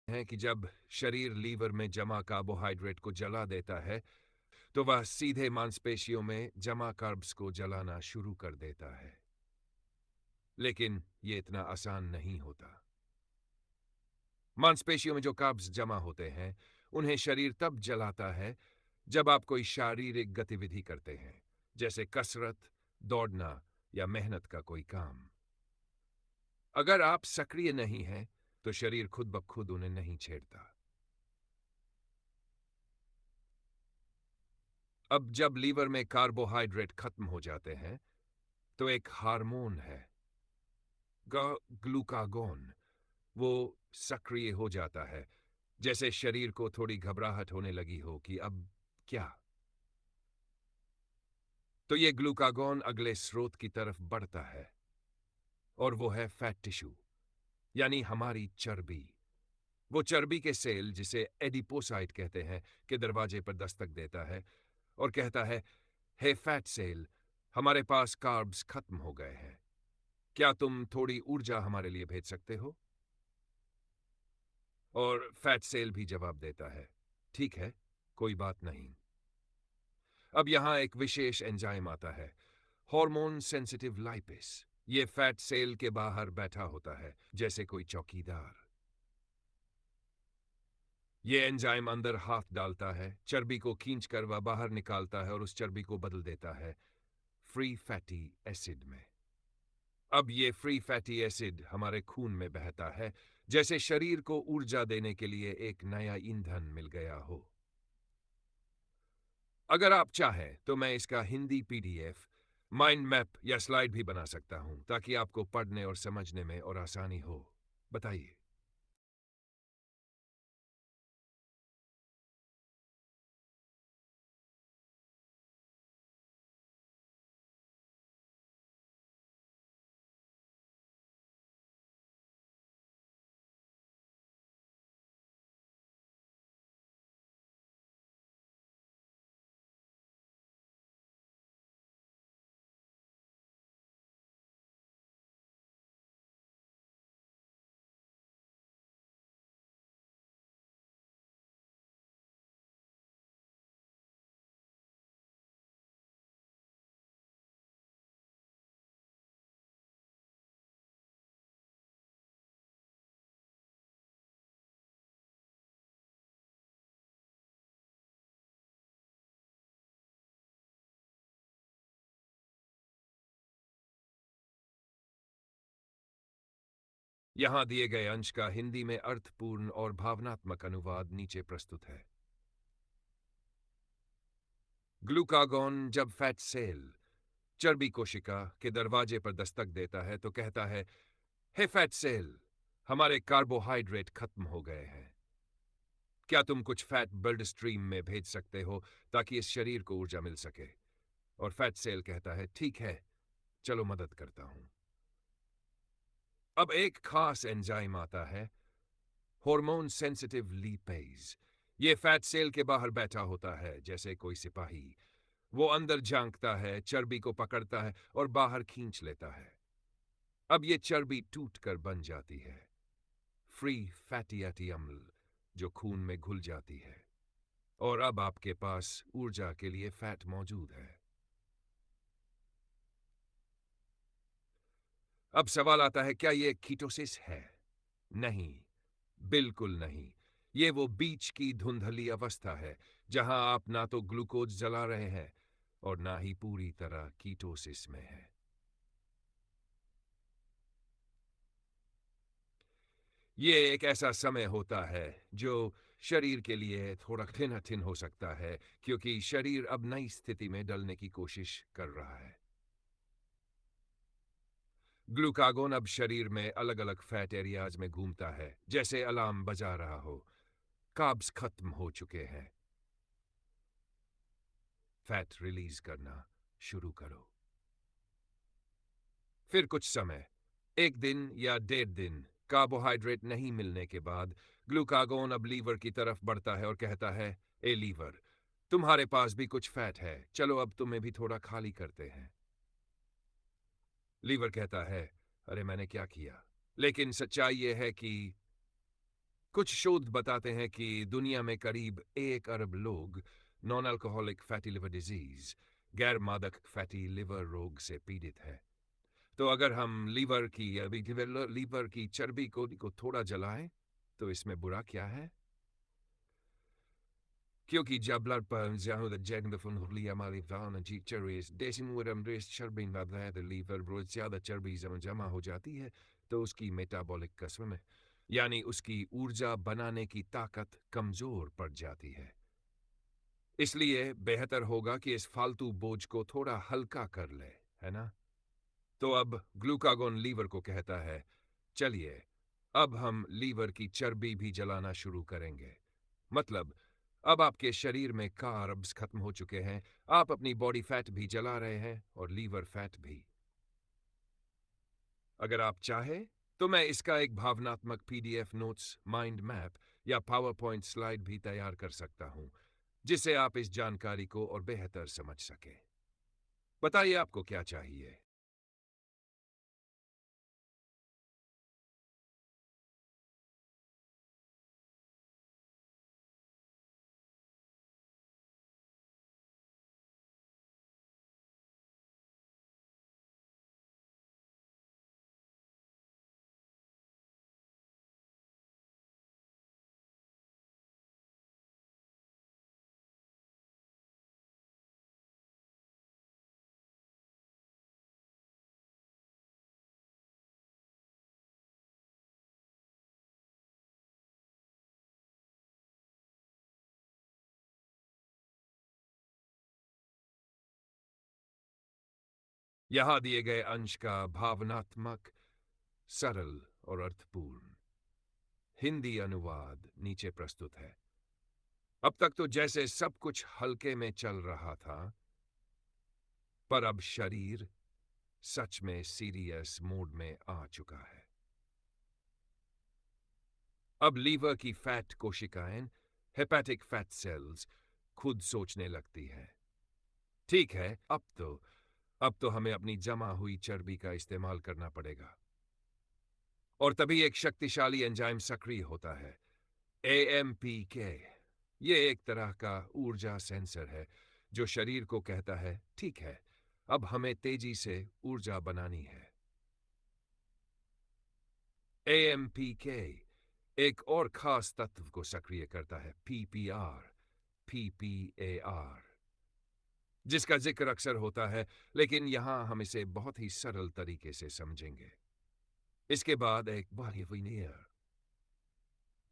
है कि जब शरीर लीवर में जमा कार्बोहाइड्रेट को जला देता है, तो वह सीधे मांसपेशियों में जमा कार्ब्स को जलाना शुरू कर देता है। लेकिन ये इतना आसान नहीं होता। मांसपेशियों में जो कार्ब्स जमा होते हैं, उन्हें शरीर तब जलाता है जब आप कोई शारीरिक गतिविधि करते हैं, जैसे कसरत, दौड़ना या मेहनत का कोई काम। अगर आप सक्रिय नहीं हैं, तो शरीर खुद ब खुद उन्हें नहीं छेड़ता। अब जब लीवर में कार्बोहाइड्रेट खत्म हो जाते हैं, तो एक हार्मोन है, ग्लूकागोन, वो सक्रिय हो जाता है, जैसे शरीर को थोड़ी घबराहट होने लगी हो कि अब क्या। तो ये ग्लूकागोन अगले स्रोत की तरफ बढ़ता है, और वो है फैट टिश्यू, यानी हमारी चर्बी। वो चर्बी के सेल, जिसे एडिपोसाइट कहते हैं, के दरवाजे पर दस्तक देता है और कहता है, हे फैट सेल, हमारे पास कार्ब्स खत्म हो गए हैं, क्या तुम थोड़ी ऊर्जा हमारे लिए भेज सकते हो? और फैट सेल भी जवाब देता है, ठीक है, कोई बात नहीं। अब यहां एक विशेष एंजाइम आता है, हार्मोन सेंसिटिव लाइपेस। ये फैट सेल के बाहर बैठा होता है, जैसे कोई चौकीदार। ये एंजाइम अंदर हाथ डालता है, चर्बी को खींचकर वह बाहर निकालता है और उस चर्बी को बदल देता है फ्री फैटी एसिड में। अब ये फ्री फैटी एसिड हमारे खून में बहता है, जैसे शरीर को ऊर्जा देने के लिए एक नया ईंधन मिल गया हो। अगर आप चाहें तो मैं इसका हिंदी पीडीएफ, माइंड मैप या स्लाइड भी बना सकता हूं, ताकि आपको पढ़ने और समझने में और आसानी हो। बताइए। यहां दिए गए अंश का हिंदी में अर्थपूर्ण और भावनात्मक अनुवाद नीचे प्रस्तुत है। ग्लूकागॉन जब फैट सेल, चर्बी कोशिका के दरवाजे पर दस्तक देता है, तो कहता है, हे फैट सेल, हमारे कार्बोहाइड्रेट खत्म हो गए हैं, क्या तुम कुछ फैट ब्लड स्ट्रीम में भेज सकते हो, ताकि इस शरीर को ऊर्जा मिल सके? और फैट सेल कहता है, ठीक है, चलो मदद करता हूं। अब एक खास एंजाइम आता है, हार्मोन सेंसिटिव लीपेज। ये फैट सेल के बाहर बैठा होता है, जैसे कोई सिपाही। वो अंदर झांकता है, चर्बी को पकड़ता है और बाहर खींच लेता है। अब ये चर्बी टूट कर बन जाती है फ्री फैटी एटी अम्ल, जो खून में घुल जाती है, और अब आपके पास ऊर्जा के लिए फैट मौजूद है। अब सवाल आता है, क्या ये कीटोसिस है? नहीं, बिल्कुल नहीं। ये वो बीच की धुंधली अवस्था है, जहां आप ना तो ग्लूकोज जला रहे हैं और ना ही पूरी तरह कीटोसिस में है। ये एक ऐसा समय होता है जो शरीर के लिए थोड़ा कठिन हो सकता है, क्योंकि शरीर अब नई स्थिति में डलने की कोशिश कर रहा है। ग्लूकागोन अब शरीर में अलग अलग फैट एरियाज में घूमता है, जैसे अलार्म बजा रहा हो, कार्ब्स खत्म हो चुके हैं, फैट रिलीज करना शुरू करो। फिर कुछ समय, एक दिन या 1.5 दिन, कार्बोहाइड्रेट नहीं मिलने के बाद ग्लूकागोन अब लीवर की तरफ बढ़ता है और कहता है, ए लीवर, तुम्हारे पास भी कुछ फैट है, चलो अब तुम्हें भी थोड़ा खाली करते हैं। लीवर कहता है, अरे मैंने क्या किया? लेकिन सच्चाई यह है कि कुछ शोध बताते हैं कि दुनिया में करीब 1 अरब लोग non alcoholic fatty liver disease, गैर मादक फैटी लिवर रोग से पीड़ित है। तो अगर हम लीवर की चर्बी को थोड़ा जलाएं, तो इसमें बुरा क्या है? क्योंकि जब blood burns out the jeng van hurlia van चर्बीज डेसिमुरमड्रेस चर्बी लीवर बहुत ज्यादा चर्बी जमा हो जाती है, तो उसकी मेटाबॉलिक कसम यानी उसकी ऊर्जा बनाने की ताकत कमजोर पड़ जाती है। इसलिए बेहतर होगा कि इस फालतू बोझ को थोड़ा हल्का कर ले, है ना? तो अब ग्लूकागोन लीवर को कहता है, चलिए अब हम लीवर की चर्बी भी जलाना शुरू करेंगे। मतलब अब आपके शरीर में कार्ब्स खत्म हो चुके हैं, आप अपनी बॉडी फैट भी जला रहे हैं और लीवर फैट भी। अगर आप चाहें तो मैं इसका एक भावनात्मक पीडीएफ नोट्स, माइंड मैप या पावर पॉइंट स्लाइड भी तैयार कर सकता हूं, जिससे आप इस जानकारी को और बेहतर समझ सकें। बताइए आपको क्या चाहिए? यहां दिए गए अंश का भावनात्मक, सरल और अर्थपूर्ण हिंदी अनुवाद नीचे प्रस्तुत है। अब तक तो जैसे सब कुछ हल्के में चल रहा था, पर अब शरीर सच में सीरियस मोड में आ चुका है। अब लीवर की फैट कोशिकाएं, हेपेटिक फैट सेल्स, खुद सोचने लगती हैं। ठीक है, अब तो हमें अपनी जमा हुई चर्बी का इस्तेमाल करना पड़ेगा। और तभी एक शक्तिशाली एंजाइम सक्रिय होता है, AMPK। ये एक तरह का ऊर्जा सेंसर है जो शरीर को कहता है, ठीक है, अब हमें तेजी से ऊर्जा बनानी है। AMPK एक और खास तत्व को सक्रिय करता है, PPAR, जिसका जिक्र अक्सर होता है, लेकिन यहां हम इसे बहुत ही सरल तरीके से समझेंगे। इसके बाद एक बाह्यविनियर,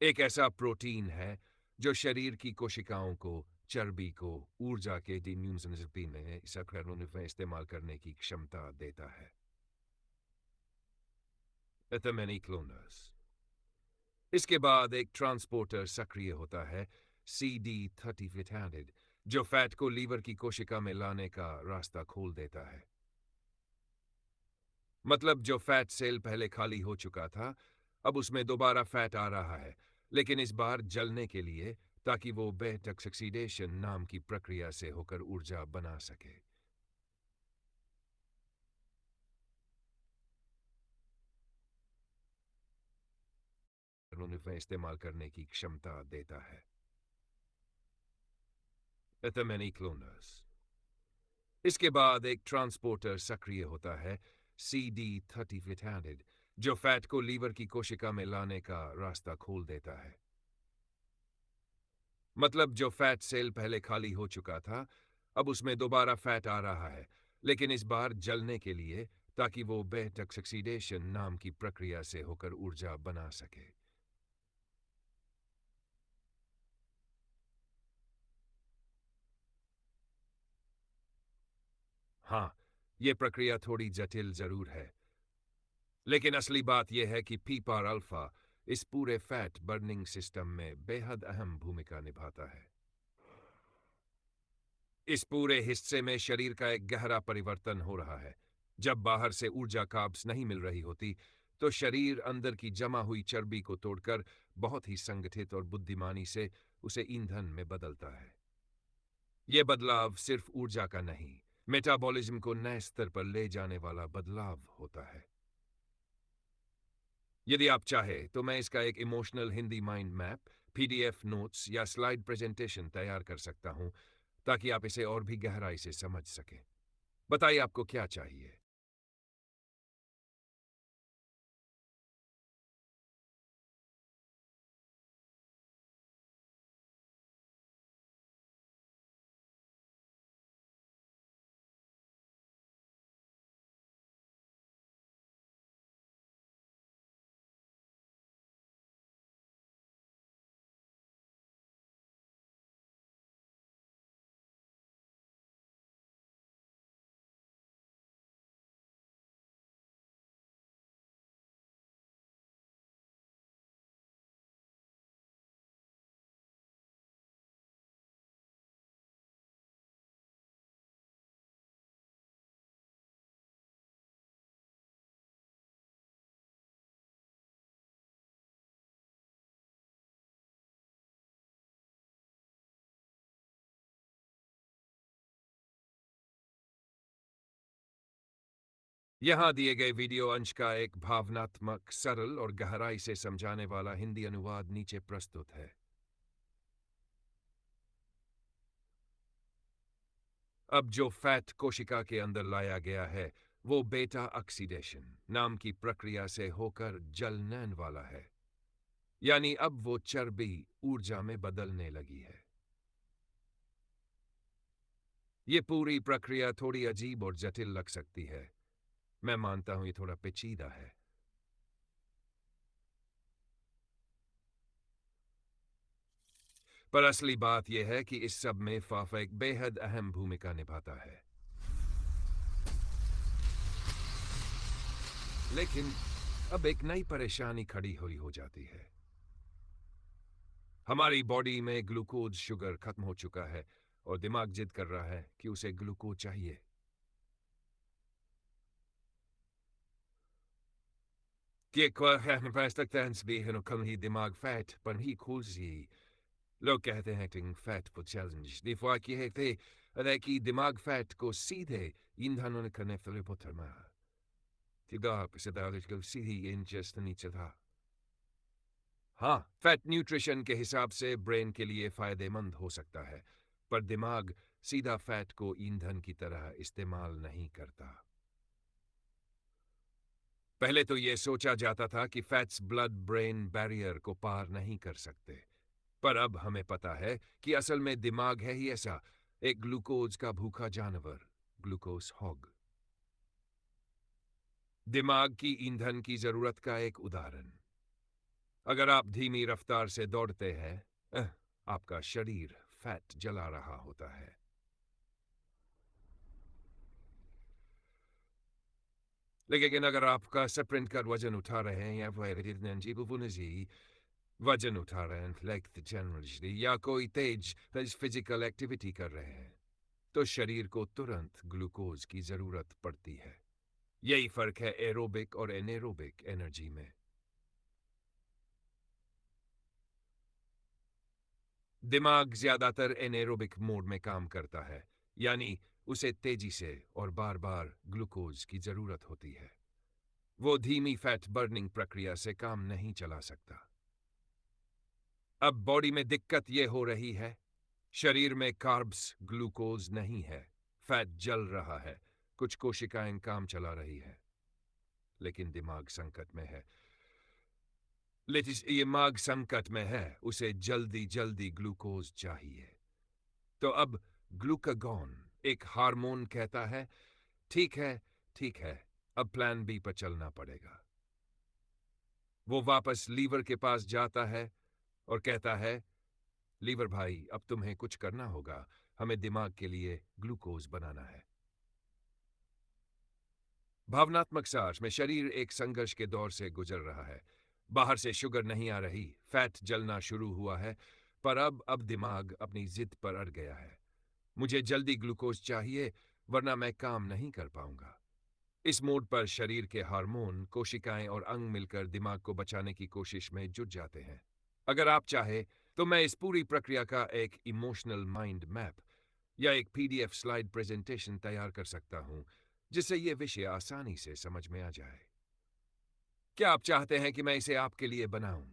एक ऐसा प्रोटीन है जो शरीर की कोशिकाओं को चर्बी को ऊर्जा के में इस्तेमाल करने की क्षमता देता है। एथेमेनिक्लोनस। इसके बाद एक ट्रांसपोर्टर सक्रिय होता है, CD30 जो फैट को लीवर की कोशिका में लाने का रास्ता खोल देता है। मतलब जो फैट सेल पहले खाली हो चुका था, अब उसमें दोबारा फैट आ रहा है, लेकिन इस बार जलने के लिए, ताकि वो बेटॉक्सिडेशन नाम की प्रक्रिया से होकर ऊर्जा बना सके। उन्हें इस्तेमाल करने की क्षमता देता है। एथेमेनिक्लोनस। इसके बाद एक ट्रांसपोर्टर सक्रिय होता है, CD30 जो फैट को लीवर की कोशिका में लाने का रास्ता खोल देता है। मतलब जो फैट सेल पहले खाली हो चुका था, अब उसमें दोबारा फैट आ रहा है, लेकिन इस बार जलने के लिए, ताकि वो बेटॉक्सिडेशन नाम की प्रक्रिया से होकर ऊर्जा बना सके। हाँ, ये प्रक्रिया थोड़ी जटिल जरूर है, लेकिन असली बात यह है कि पीपार अल्फा इस पूरे फैट बर्निंग सिस्टम में बेहद अहम भूमिका निभाता है। इस पूरे हिस्से में शरीर का एक गहरा परिवर्तन हो रहा है। जब बाहर से ऊर्जा काब्स नहीं मिल रही होती, तो शरीर अंदर की जमा हुई चर्बी को तोड़कर बहुत ही संगठित और बुद्धिमानी से उसे ईंधन में बदलता है। यह बदलाव सिर्फ ऊर्जा का नहीं, मेटाबॉलिज्म को नए स्तर पर ले जाने वाला बदलाव होता है। यदि आप चाहें तो मैं इसका एक emotional Hindi mind map, PDF notes या स्लाइड प्रेजेंटेशन तैयार कर सकता हूं ताकि आप इसे और भी गहराई से समझ सकें। बताइए आपको क्या चाहिए। यहाँ दिए गए वीडियो अंश का एक भावनात्मक, सरल और गहराई से समझाने वाला हिंदी अनुवाद नीचे प्रस्तुत है। अब जो फैट कोशिका के अंदर लाया गया है, वो बेटा ऑक्सीडेशन नाम की प्रक्रिया से होकर जलने वाला है। यानी अब वो चर्बी ऊर्जा में बदलने लगी है। ये पूरी प्रक्रिया थोड़ी अजीब और जटिल लग सकती है। मैं मानता हूं ये थोड़ा पेचीदा है। पर असली बात यह है कि इस सब में फाफा एक बेहद अहम भूमिका निभाता है। लेकिन अब एक नई परेशानी खड़ी हुई हो जाती है। हमारी बॉडी में ग्लूकोज शुगर खत्म हो चुका है और दिमाग जिद कर रहा है कि उसे ग्लूकोज चाहिए। कल ही दिमाग फैट पर ही खुशी। लोग कहते हैं कि फैट पर चैलेंज दिफा की है थे कि दिमाग फैट को सीधे ईंधन करने फिलिपोटर में तिगाप से दालिश को सीधी इंजस्ट नीचे था। हाँ, फैट न्यूट्रिशन के हिसाब से ब्रेन के लिए फायदेमंद हो सकता है, पर दिमाग सीधा फैट को ईंधन की तरह इस्तेमाल नहीं करता। पहले तो यह सोचा जाता था कि फैट्स ब्लड ब्रेन बैरियर को पार नहीं कर सकते, पर अब हमें पता है कि असल में दिमाग है ही ऐसा, एक ग्लूकोज का भूखा जानवर, ग्लूकोज हॉग। दिमाग की ईंधन की जरूरत का एक उदाहरण। अगर आप धीमी रफ्तार से दौड़ते हैं, आपका शरीर फैट जला रहा होता है। लेकिन अगर आपका स्प्रिंट कर वजन उठा रहे हैं या वजन उठा रहे हैं या कोई तेज फिजिकल एक्टिविटी कर रहे हैं, तो शरीर को तुरंत ग्लूकोज की जरूरत पड़ती है। यही फर्क है एरोबिक और एनेरोबिक एनर्जी में। दिमाग ज्यादातर एनेरोबिक मोड में काम करता है, यानी उसे तेजी से और बार बार ग्लूकोज की जरूरत होती है। वो धीमी फैट बर्निंग प्रक्रिया से काम नहीं चला सकता। अब बॉडी में दिक्कत ये हो रही है, शरीर में कार्ब्स ग्लूकोज नहीं है, फैट जल रहा है, कुछ कोशिकाएं काम चला रही है, लेकिन दिमाग संकट में है। लेकिन ये दिमाग संकट में है, उसे जल्दी जल्दी ग्लूकोज चाहिए। तो अब ग्लूकागॉन एक हार्मोन कहता है, ठीक है, ठीक है, अब प्लान बी पर चलना पड़ेगा। वो वापस लीवर के पास जाता है और कहता है, लीवर भाई, अब तुम्हें कुछ करना होगा, हमें दिमाग के लिए ग्लूकोज बनाना है। भावनात्मक सार में शरीर एक संघर्ष के दौर से गुजर रहा है। बाहर से शुगर नहीं आ रही, फैट जलना शुरू हुआ है, पर अब दिमाग अपनी जिद पर अड़ गया है। मुझे जल्दी ग्लूकोज चाहिए, वरना मैं काम नहीं कर पाऊंगा। इस मोड पर शरीर के हार्मोन, कोशिकाएं और अंग मिलकर दिमाग को बचाने की कोशिश में जुट जाते हैं। अगर आप चाहे तो मैं इस पूरी प्रक्रिया का एक इमोशनल माइंड मैप या एक पीडीएफ स्लाइड प्रेजेंटेशन तैयार कर सकता हूं, जिससे यह विषय आसानी से समझ में आ जाए। क्या आप चाहते हैं कि मैं इसे आपके लिए बनाऊं?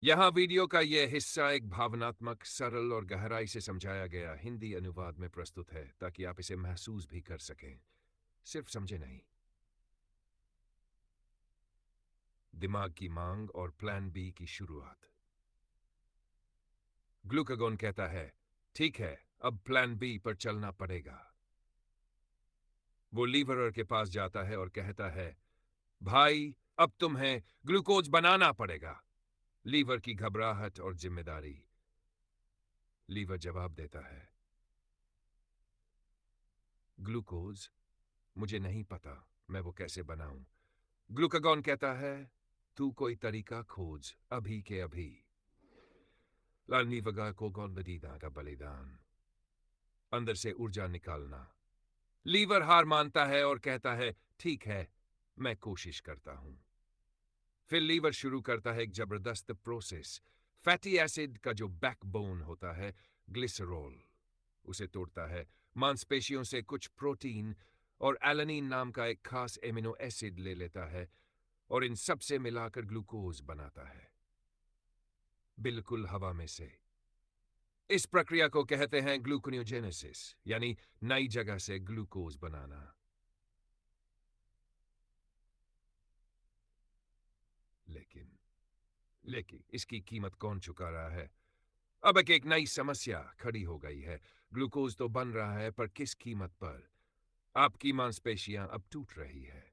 यहाँ वीडियो का यह हिस्सा एक भावनात्मक, सरल और गहराई से समझाया गया हिंदी अनुवाद में प्रस्तुत है ताकि आप इसे महसूस भी कर सकें, सिर्फ समझे नहीं। दिमाग की मांग और प्लान बी की शुरुआत। ग्लूकागॉन कहता है, ठीक है, अब प्लान बी पर चलना पड़ेगा। वो लीवरर के पास जाता है और कहता है, भाई, अब तुम्हें ग्लूकोज बनाना पड़ेगा। लीवर की घबराहट और जिम्मेदारी। लीवर जवाब देता है, ग्लूकोज? मुझे नहीं पता मैं वो कैसे बनाऊं। ग्लूकागॉन कहता है, तू कोई तरीका खोज, अभी के अभी। लालनीवगा को गौलदीदा का बलिदान। अंदर से ऊर्जा निकालना। लीवर हार मानता है और कहता है, ठीक है, मैं कोशिश करता हूं। फिर लीवर शुरू करता है एक जबरदस्त प्रोसेस। फैटी एसिड का जो बैकबोन होता है, ग्लिसरॉल, उसे तोड़ता है, मांसपेशियों से कुछ प्रोटीन और एलानिन नाम का एक खास एमिनो एसिड ले लेता है और इन सब से मिलाकर ग्लूकोज बनाता है, बिल्कुल हवा में से। इस प्रक्रिया को कहते हैं ग्लूकोनियोजेनेसिस, यानी नई जगह से ग्लूकोज बनाना। लेकिन लेकिन इसकी कीमत कौन चुका रहा है? अब एक नई समस्या खड़ी हो गई है। ग्लूकोज तो बन रहा है, पर किस कीमत पर? आपकी मांसपेशियां अब टूट रही है,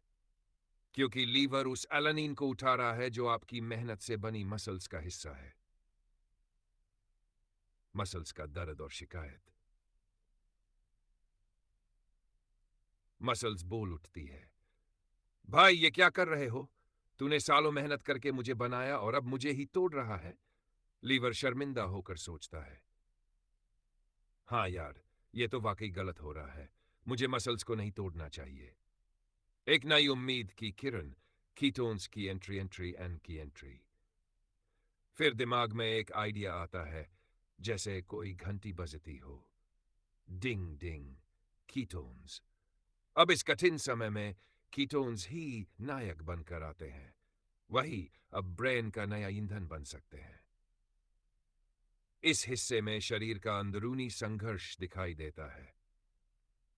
क्योंकि लीवर उस एलानिन को उठा रहा है जो आपकी मेहनत से बनी मसल्स का हिस्सा है। मसल्स का दर्द और शिकायत। मसल्स बोल उठती है, भाई ये क्या कर रहे हो? तूने सालों मेहनत करके मुझे बनाया और अब मुझे ही तोड़ रहा है। लीवर शर्मिंदा होकर सोचता है, हाँ यार, ये तो वाकई गलत हो रहा है। मुझे मसल्स को नहीं तोड़ना चाहिए। एक नई उम्मीद की किरण। कीटोन्स की एंट्री, एंट्री एन की एंट्री। फिर दिमाग में एक आइडिया आता है, जैसे कोई घंटी बजती हो। डिंग डिंग। कीटोन्स। अब इस कठिन समय में कीटोन्स ही नायक बनकर आते हैं। वही अब ब्रेन का नया ईंधन बन सकते हैं। इस हिस्से में शरीर का अंदरूनी संघर्ष दिखाई देता है।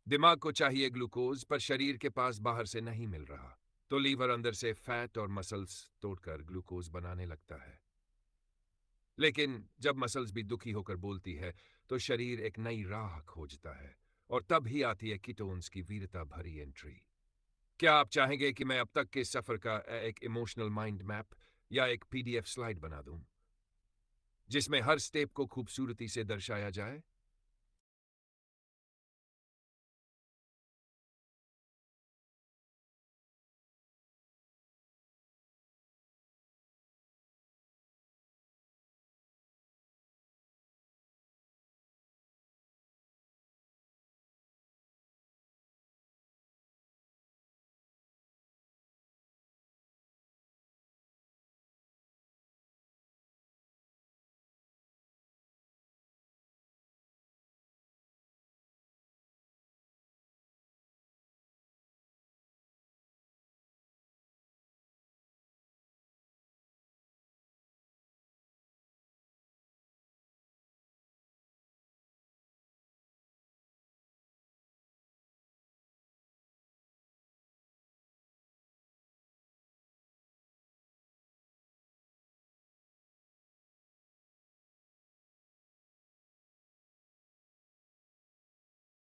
दिमाग को चाहिए ग्लूकोज, पर शरीर के पास बाहर से नहीं मिल रहा। तो लीवर अंदर से फैट और मसल्स तोड़कर ग्लूकोज बनाने लगता है। लेकिन जब मसल्स भी दुखी होकर बोलती है, तो शरीर एक नई राह खोजता है, और तब ही आती है कीटोन्स की वीरता भरी एंट्री। क्या आप चाहेंगे कि मैं अब तक के सफर का एक इमोशनल माइंड मैप या एक पीडीएफ स्लाइड बना दूं, जिसमें हर स्टेप को खूबसूरती से दर्शाया जाए?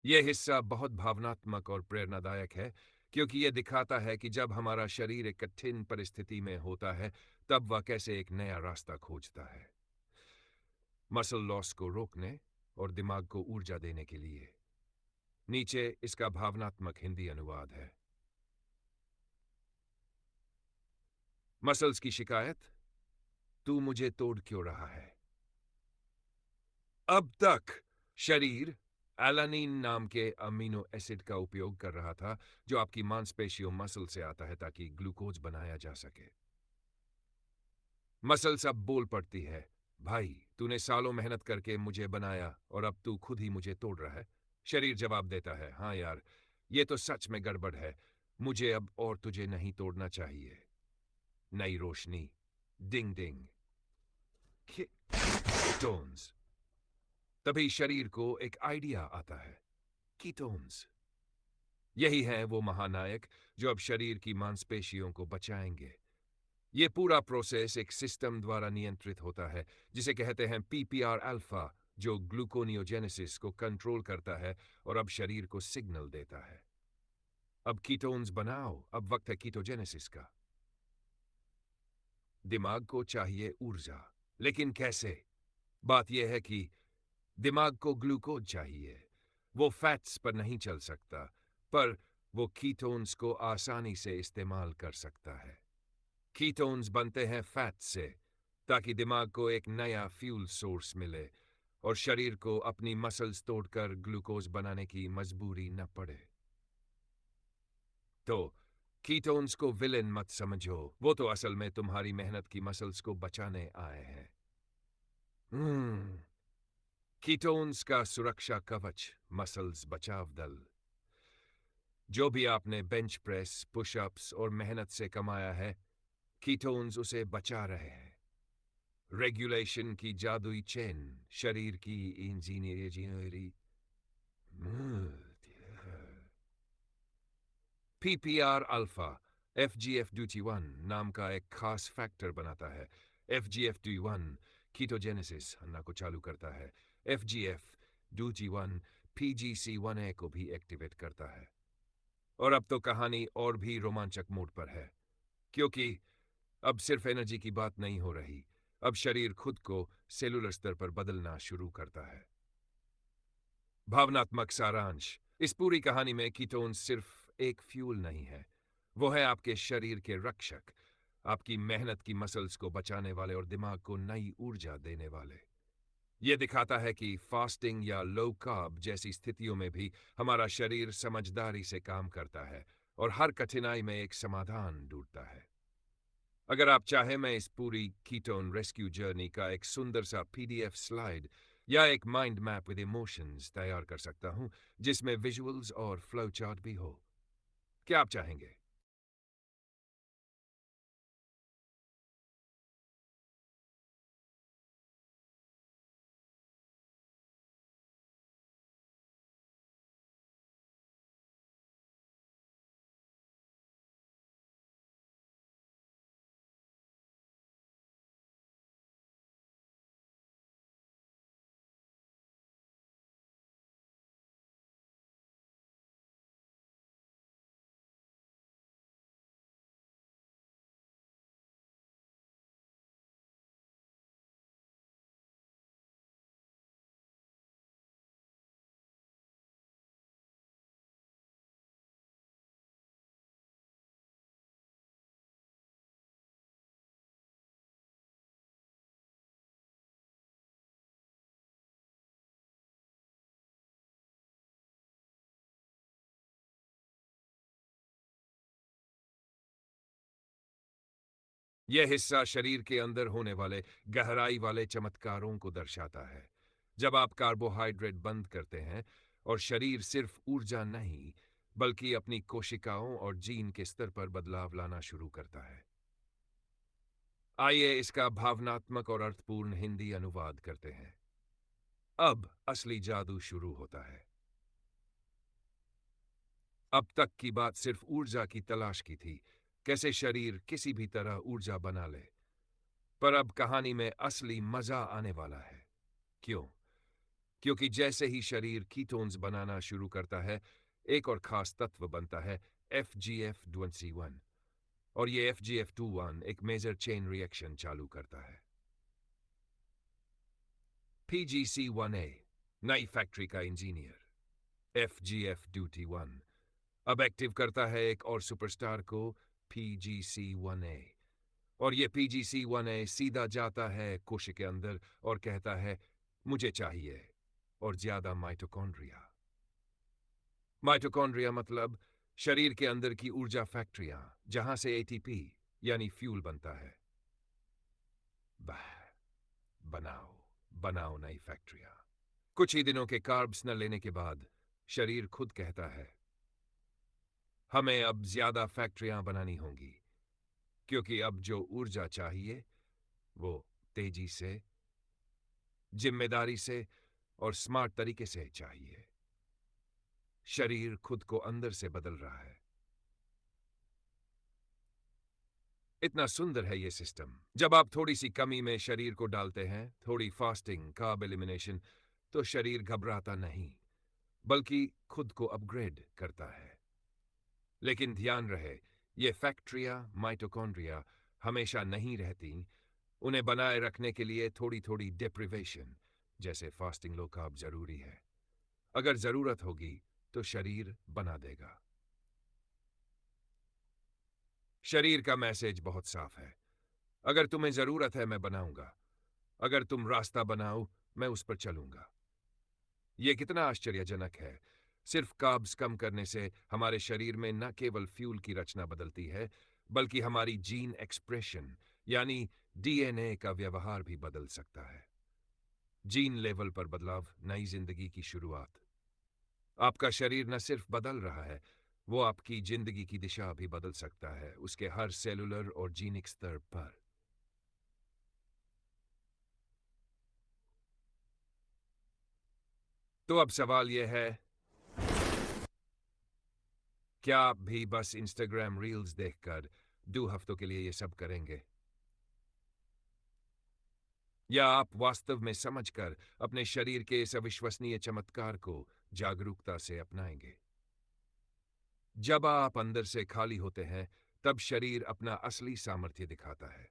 यह हिस्सा बहुत भावनात्मक और प्रेरणादायक है क्योंकि यह दिखाता है कि जब हमारा शरीर एक कठिन परिस्थिति में होता है तब वह कैसे एक नया रास्ता खोजता है, मसल लॉस को रोकने और दिमाग को ऊर्जा देने के लिए। नीचे इसका भावनात्मक हिंदी अनुवाद है। मसल्स की शिकायत, तू मुझे तोड़ क्यों रहा है? अब तक शरीर एलानिन नाम के अमीनो एसिड का उपयोग कर रहा था जो आपकी मांसपेशियों मसल से आता है ताकि ग्लूकोज बनाया जा सके। मसल्स अब बोल पड़ती है, भाई तूने सालों मेहनत करके मुझे बनाया और अब तू खुद ही मुझे तोड़ रहा है। शरीर जवाब देता है, हाँ यार, ये तो सच में गड़बड़ है, मुझे अब और तुझे नहीं तोड़ना चाहिए। नई रोशनी, डिंग डिंग, कीटोन्स। तभी शरीर को एक आइडिया आता है, कीटोन्स यही है वो महानायक जो अब शरीर की मांसपेशियों को बचाएंगे। ये पूरा प्रोसेस एक सिस्टम द्वारा नियंत्रित होता है जिसे कहते हैं पीपीआर अल्फा, जो ग्लूकोनियोजेनेसिस को कंट्रोल करता है और अब शरीर को सिग्नल देता है, अब कीटोन्स बनाओ, अब वक्त है कीटोजेनेसिस का। दिमाग को चाहिए ऊर्जा, लेकिन कैसे? बात यह है कि दिमाग को ग्लूकोज चाहिए, वो फैट्स पर नहीं चल सकता, पर वो कीटोन्स को आसानी से इस्तेमाल कर सकता है। कीटोन्स बनते हैं फैट से ताकि दिमाग को एक नया फ्यूल सोर्स मिले और शरीर को अपनी मसल्स तोड़कर ग्लूकोज बनाने की मजबूरी न पड़े। तो कीटोन्स को विलेन मत समझो, वो तो असल में तुम्हारी मेहनत की मसल्स को बचाने आए हैं। कीटोन्स का सुरक्षा कवच, मसल्स बचाव दल। जो भी आपने बेंच प्रेस, पुशअप्स और मेहनत से कमाया है, कीटोन्स उसे बचा रहे हैं। रेगुलेशन की जादुई चेन, शरीर की इंजीनियरी। पीपीआर अल्फा एफजीएफ ड्यूटी वन नाम का एक खास फैक्टर बनाता है। एफजीएफ ड्यूटी वन कीटोजेनेसिस अन्ना को चालू करता है। एफजीएफ ड्यूटी वन पीजीसी वन ए को भी एक्टिवेट करता है। और अब तो कहानी और भी रोमांचक मोड पर है, क्योंकि अब सिर्फ एनर्जी की बात नहीं हो रही, अब शरीर खुद को सेलुलर स्तर पर बदलना शुरू करता है। भावनात्मक सारांश, इस पूरी कहानी में कीटोन सिर्फ एक फ्यूल नहीं है, वो है आपके शरीर के रक्षक, आपकी मेहनत की मसल्स को बचाने वाले और दिमाग को नई ऊर्जा देने वाले। यह दिखाता है कि फास्टिंग या लो कार्ब जैसी स्थितियों में भी हमारा शरीर समझदारी से काम करता है और हर कठिनाई में एक समाधान ढूंढता है। अगर आप चाहें, मैं इस पूरी कीटोन रेस्क्यू जर्नी का एक सुंदर सा पीडीएफ स्लाइड या एक माइंड मैप विद इमोशंस तैयार कर सकता हूं, जिसमें विजुअल्स और फ्लो चार्ट भी हो। क्या आप चाहेंगे? यह हिस्सा शरीर के अंदर होने वाले गहराई वाले चमत्कारों को दर्शाता है। जब आप कार्बोहाइड्रेट बंद करते हैं और शरीर सिर्फ ऊर्जा नहीं बल्कि अपनी कोशिकाओं और जीन के स्तर पर बदलाव लाना शुरू करता है। आइए इसका भावनात्मक और अर्थपूर्ण हिंदी अनुवाद करते हैं। अब असली जादू शुरू होता है। अब तक की बात सिर्फ ऊर्जा की तलाश की थी, कैसे शरीर किसी भी तरह ऊर्जा बना ले। पर अब कहानी में असली मजा आने वाला है। क्यों? क्योंकि जैसे ही शरीर कीटोन्स बनाना शुरू करता है, एक और खास तत्व बनता है FGF21, और ये FGF21 एक मेजर चेन रिएक्शन चालू करता है। PGC1A, नई फैक्ट्री का इंजीनियर FGF21 अब एक्टिव करता है एक और सुपरस्टार को, PGC1A, और ये PGC1A सीधा जाता है कोशिका के अंदर और कहता है मुझे चाहिए और ज्यादा माइटोकॉन्ड्रिया। माइटोकॉन्ड्रिया मतलब शरीर के अंदर की ऊर्जा फैक्ट्रियां, जहां से ATP यानी फ्यूल बनता है। वाह, बनाओ बनाओ नई फैक्ट्रियां। कुछ ही दिनों के कार्ब्स न लेने के बाद शरीर खुद कहता है हमें अब ज्यादा फैक्ट्रियां बनानी होंगी, क्योंकि अब जो ऊर्जा चाहिए वो तेजी से, जिम्मेदारी से और स्मार्ट तरीके से चाहिए। शरीर खुद को अंदर से बदल रहा है। इतना सुंदर है ये सिस्टम। जब आप थोड़ी सी कमी में शरीर को डालते हैं, थोड़ी फास्टिंग, कार्ब एलिमिनेशन, तो शरीर घबराता नहीं, बल्कि खुद को अपग्रेड करता है। लेकिन ध्यान रहे, ये फैक्ट्रिया, माइटोकॉन्ड्रिया हमेशा नहीं रहती। उन्हें बनाए रखने के लिए थोड़ी थोड़ी डिप्रिवेशन, जैसे फास्टिंग, लो कार्ब जरूरी है। अगर जरूरत होगी तो शरीर बना देगा। शरीर का मैसेज बहुत साफ है। अगर तुम्हें जरूरत है मैं बनाऊंगा, अगर तुम रास्ता बनाओ मैं उस पर चलूंगा। यह कितना आश्चर्यजनक है। सिर्फ कार्ब्स कम करने से हमारे शरीर में न केवल फ्यूल की रचना बदलती है, बल्कि हमारी जीन एक्सप्रेशन यानी DNA का व्यवहार भी बदल सकता है। जीन लेवल पर बदलाव, नई जिंदगी की शुरुआत। आपका शरीर न सिर्फ बदल रहा है, वो आपकी जिंदगी की दिशा भी बदल सकता है, उसके हर सेलुलर और जीनिक स्तर पर। तो अब सवाल यह है, क्या आप भी बस इंस्टाग्राम रील्स देखकर 2 हफ्तों के लिए ये सब करेंगे, या आप वास्तव में समझकर अपने शरीर के इस अविश्वसनीय चमत्कार को जागरूकता से अपनाएंगे? जब आप अंदर से खाली होते हैं, तब शरीर अपना असली सामर्थ्य दिखाता है।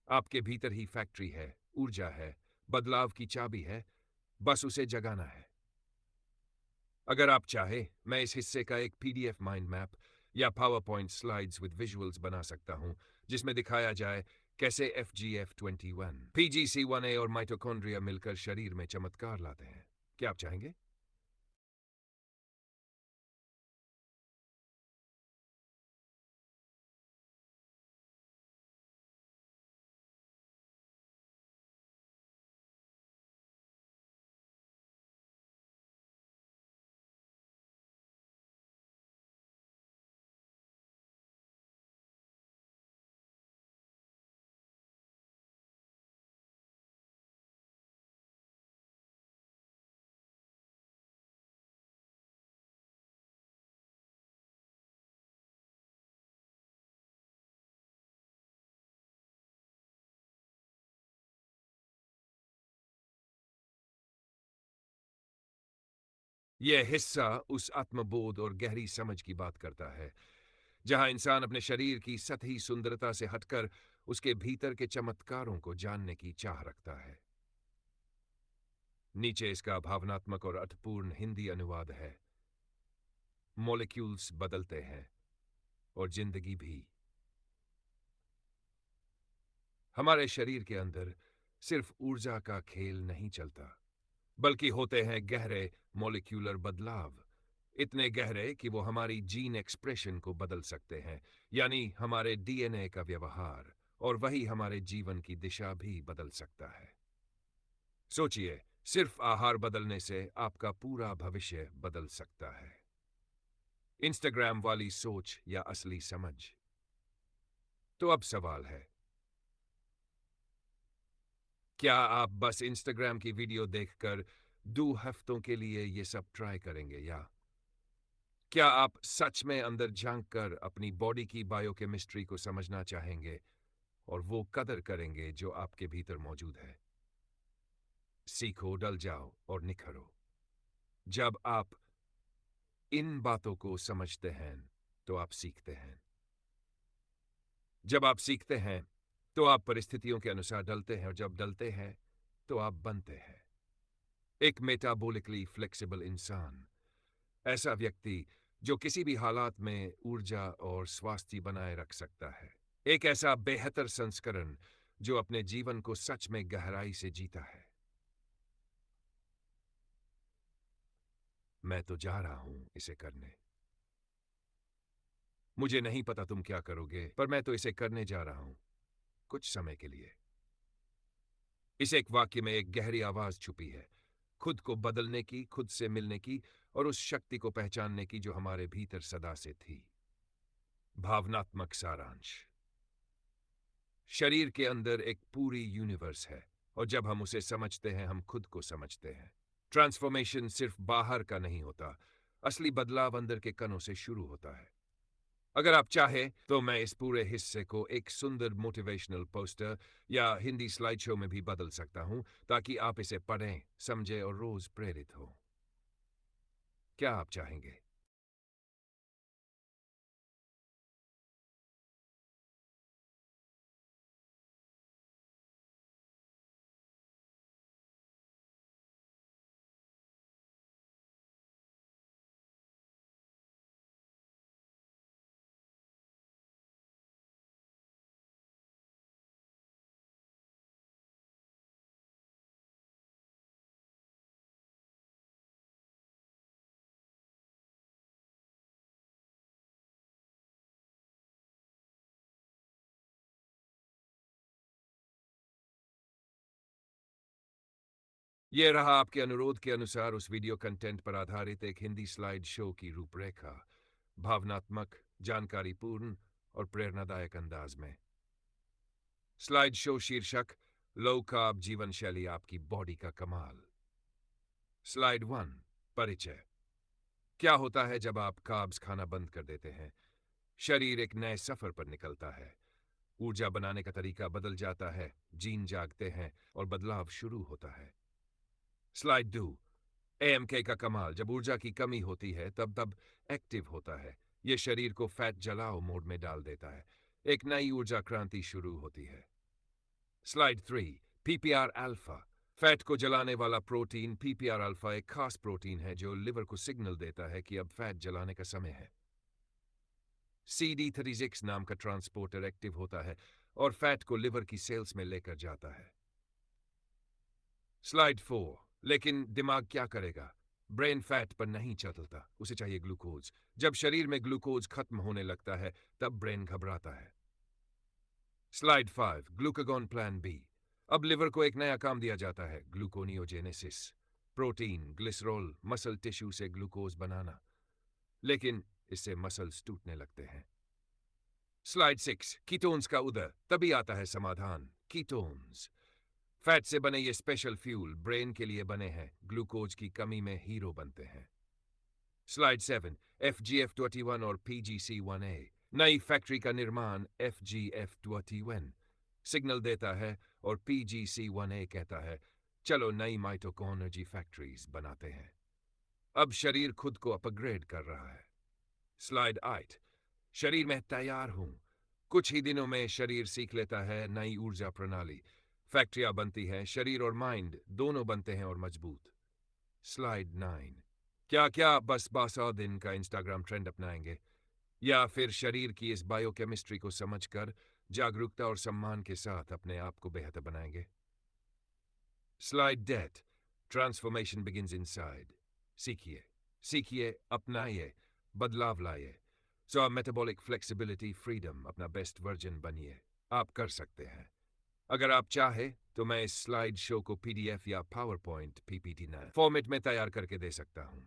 आपके भीतर ही फैक्ट्री है, ऊर्जा है, बदलाव की चाबी है, बस उसे जगाना है। अगर आप चाहे, मैं इस हिस्से का एक PDF माइंड मैप या power point slides with visuals बना सकता हूं, जिसमें दिखाया जाए कैसे FGF21, PGC1A और माइटोकॉन्ड्रिया मिलकर शरीर में चमत्कार लाते हैं। क्या आप चाहेंगे? यह हिस्सा उस आत्मबोध और गहरी समझ की बात करता है, जहां इंसान अपने शरीर की सतही सुंदरता से हटकर उसके भीतर के चमत्कारों को जानने की चाह रखता है। नीचे इसका भावनात्मक और अर्थपूर्ण हिंदी अनुवाद है। मॉलिक्यूल्स बदलते हैं और जिंदगी भी। हमारे शरीर के अंदर सिर्फ ऊर्जा का खेल नहीं चलता, बल्कि होते हैं गहरे मॉलिक्यूलर बदलाव, इतने गहरे कि वो हमारी जीन एक्सप्रेशन को बदल सकते हैं, यानी हमारे DNA का व्यवहार, और वही हमारे जीवन की दिशा भी बदल सकता है। सोचिए, सिर्फ आहार बदलने से आपका पूरा भविष्य बदल सकता है। इंस्टाग्राम वाली सोच या असली समझ? तो अब सवाल है, क्या आप बस इंस्टाग्राम की वीडियो देखकर 2 हफ्तों के लिए ये सब ट्राई करेंगे, या क्या आप सच में अंदर झांककर अपनी बॉडी की बायोकेमिस्ट्री को समझना चाहेंगे और वो कदर करेंगे जो आपके भीतर मौजूद है? सीखो, डल जाओ और निखरो। जब आप इन बातों को समझते हैं तो आप सीखते हैं। जब आप सीखते हैं तो आप परिस्थितियों के अनुसार डलते हैं, और जब डलते हैं तो आप बनते हैं एक मेटाबॉलिकली फ्लेक्सिबल इंसान। ऐसा व्यक्ति जो किसी भी हालात में ऊर्जा और स्वास्थ्य बनाए रख सकता है। एक ऐसा बेहतर संस्करण जो अपने जीवन को सच में गहराई से जीता है। मैं तो जा रहा हूं इसे करने। मुझे नहीं पता तुम क्या करोगे, पर मैं तो इसे करने जा रहा हूं, कुछ समय के लिए। इस एक वाक्य में एक गहरी आवाज छुपी है, खुद को बदलने की, खुद से मिलने की, और उस शक्ति को पहचानने की जो हमारे भीतर सदा से थी। भावनात्मक सारांश। शरीर के अंदर एक पूरी यूनिवर्स है, और जब हम उसे समझते हैं हम खुद को समझते हैं। ट्रांसफॉर्मेशन सिर्फ बाहर का नहीं होता, असली बदलाव अंदर के कणों से शुरू होता है। अगर आप चाहें तो मैं इस पूरे हिस्से को एक सुंदर मोटिवेशनल पोस्टर या हिंदी स्लाइड शो में भी बदल सकता हूं, ताकि आप इसे पढ़ें, समझें और रोज प्रेरित हो। क्या आप चाहेंगे? ये रहा आपके अनुरोध के अनुसार उस वीडियो कंटेंट पर आधारित एक हिंदी स्लाइड शो की रूपरेखा, भावनात्मक, जानकारीपूर्ण और प्रेरणादायक अंदाज में। स्लाइड शो शीर्षक, लो कार्ब जीवन शैली आपकी बॉडी का कमाल। स्लाइड 1, परिचय। क्या होता है जब आप कार्ब्स खाना बंद कर देते हैं? शरीर एक नए सफर पर निकलता है। ऊर्जा बनाने का तरीका बदल जाता है, जीन जागते हैं और बदलाव शुरू होता है। स्लाइड 2, एएमके का कमाल। जब ऊर्जा की कमी होती है तब तब एक्टिव होता है। यह शरीर को फैट जलाओ मोड में डाल देता है। एक नई ऊर्जा क्रांति शुरू होती है। Slide 3, PPR alpha. फैट को जलाने वाला प्रोटीन पीपीआर अल्फा एक खास प्रोटीन है जो लिवर को सिग्नल देता है कि अब फैट जलाने का समय है। CD36 नाम का ट्रांसपोर्टर एक्टिव होता है और फैट को लिवर की सेल्स में लेकर जाता है। स्लाइड 4, लेकिन दिमाग क्या करेगा? ब्रेन फैट पर नहीं चलता, उसे चाहिए ग्लूकोज। जब शरीर में ग्लूकोज खत्म होने लगता है तब ब्रेन घबराता है। Slide 5, glucagon plan B. अब लिवर को एक नया काम दिया जाता है, gluconeogenesis. Protein, glycerol, muscle tissue से ग्लूकोज बनाना, लेकिन इससे मसल्स टूटने लगते हैं। स्लाइड 6, कीटोन्स का उदय। तभी आता है समाधान, कीटोन्स। फैट से बने ये स्पेशल फ्यूल ब्रेन के लिए बने हैं, ग्लूकोज की कमी में हीरो बनते हैं। स्लाइड 7, FGF21 और PGC1A। नई फैक्ट्री का निर्माण FGF21 सिग्नल देता है और PGC1A कहता है, चलो नई माइटोकॉन्ड्रिया फैक्ट्रीज बनाते हैं। अब शरीर खुद को अपग्रेड कर रहा है। स्लाइड 8, शरीर में तैयार हूं। कुछ ही दिनों में शरीर सीख लेता है नई ऊर्जा प्रणाली। फैक्ट्रियां बनती हैं, शरीर और माइंड दोनों बनते हैं और मजबूत। स्लाइड 9, क्या क्या बस 12 दिन का इंस्टाग्राम ट्रेंड अपनाएंगे, या फिर शरीर की इस बायोकेमिस्ट्री को समझकर जागरूकता और सम्मान के साथ अपने आप को बेहतर बनाएंगे? Slide 10, transformation begins inside. सीखिए, सीखिए, अपनाइए, बदलाव लाइए। सो मेटाबॉलिक फ्लेक्सिबिलिटी फ्रीडम, अपना बेस्ट वर्जन बनिए। आप कर सकते हैं। अगर आप चाहे तो मैं इस स्लाइड शो को PDF या पावर पॉइंट PPT फॉर्मेट में तैयार करके दे सकता हूं।